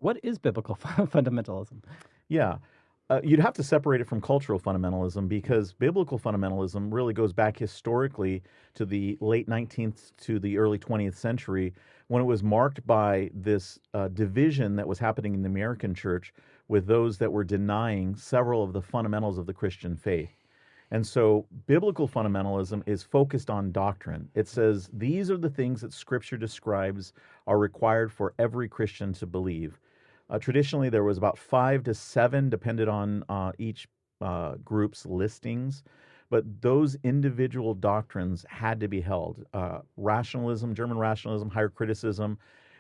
What is biblical fundamentalism? Yeah. You'd have to separate it from cultural fundamentalism because biblical fundamentalism really goes back historically to the late 19th to the early 20th century when it was marked by this division that was happening in the American church with those that were denying several of the fundamentals of the Christian faith. And so biblical fundamentalism is focused on doctrine. It says these are the things that Scripture describes are required for every Christian to believe. Traditionally, there was about 5 to 7, depended on each group's listings, but those individual doctrines had to be held. Rationalism, German rationalism, higher criticism,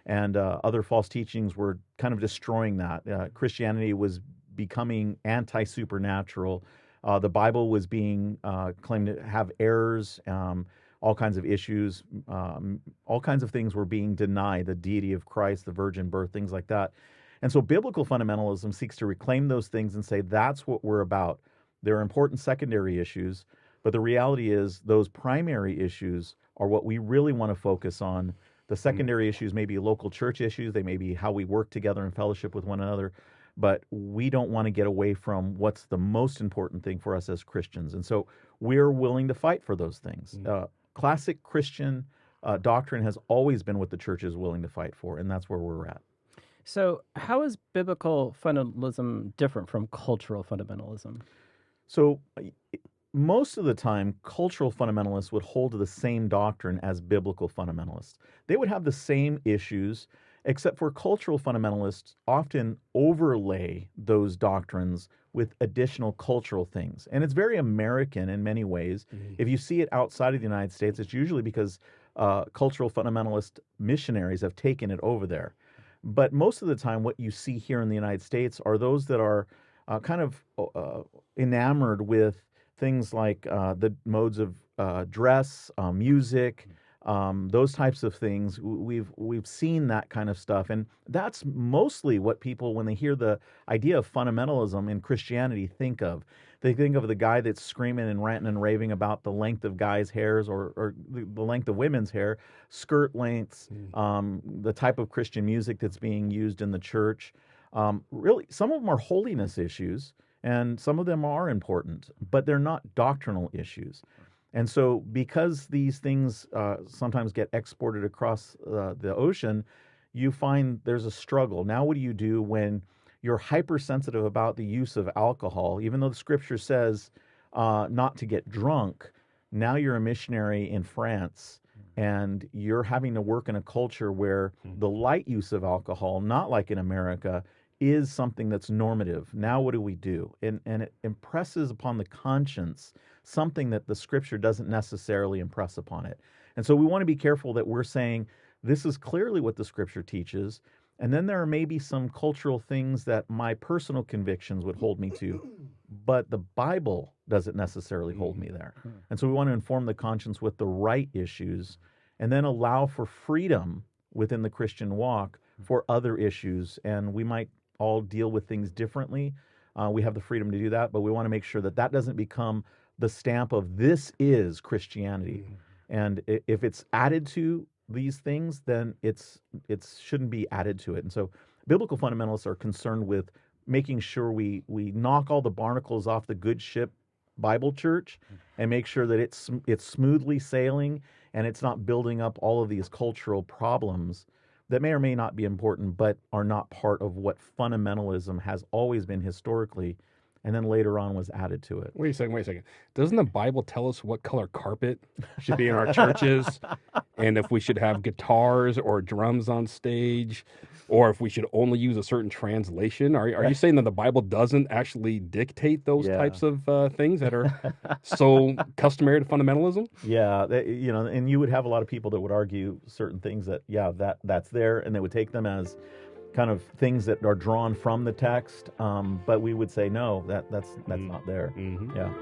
and other false teachings were kind of destroying that. Christianity was becoming anti-supernatural. The Bible was being claimed to have errors, all kinds of issues, all kinds of things were being denied, the deity of Christ, the virgin birth, things like that. And so biblical fundamentalism seeks to reclaim those things and say that's what we're about. There are important secondary issues, but the reality is those primary issues are what we really want to focus on. The secondary issues may be local church issues, they may be how we work together in fellowship with one another, but we don't want to get away from what's the most important thing for us as Christians. And so we're willing to fight for those things. Classic Christian doctrine has always been what the church is willing to fight for, and that's where we're at. So how is biblical fundamentalism different from cultural fundamentalism? So most of the time, cultural fundamentalists would hold to the same doctrine as biblical fundamentalists. They would have the same issues, except for cultural fundamentalists often overlay those doctrines with additional cultural things. And it's very American in many ways. If you see it outside of the United States, it's usually because cultural fundamentalist missionaries have taken it over there. But most of the time, what you see here in the United States are those that are kind of enamored with things like the modes of dress, music, those types of things. We've seen that kind of stuff, and that's mostly what people, when they hear the idea of fundamentalism in Christianity, think of. They think of the guy that's screaming and ranting and raving about the length of guys' hairs or the length of women's hair, skirt lengths, the type of Christian music that's being used in the church. Really, some of them are holiness issues, and some of them are important, but they're not doctrinal issues. And so because these things sometimes get exported across the ocean, you find there's a struggle. Now, what do you do when you're hypersensitive about the use of alcohol, even though the Scripture says not to get drunk? Now you're a missionary in France, and you're having to work in a culture where the light use of alcohol, not like in America, is something that's normative. Now what do we do? And it impresses upon the conscience something that the Scripture doesn't necessarily impress upon it. And so we want to be careful that we're saying this is clearly what the Scripture teaches, and then there are maybe some cultural things that my personal convictions would hold me to, but the Bible doesn't necessarily hold me there. And so we want to inform the conscience with the right issues and then allow for freedom within the Christian walk for other issues. And we might all deal with things differently. We have the freedom to do that, but we want to make sure that that doesn't become the stamp of this is Christianity. And if it's added to these things, then it shouldn't be added to it. And so biblical fundamentalists are concerned with making sure we knock all the barnacles off the good ship Bible church and make sure that it's smoothly sailing and it's not building up all of these cultural problems that may or may not be important, but are not part of what fundamentalism has always been historically, and then later on was added to it. Wait a second. Doesn't the Bible tell us what color carpet should be in our churches? And if we should have guitars or drums on stage, or if we should only use a certain translation? Are you saying that the Bible doesn't actually dictate those types of things that are so customary to fundamentalism? Yeah, and you would have a lot of people that would argue certain things that, that's there, and they would take them as kind of things that are drawn from the text, but we would say no, that's not there. Yeah.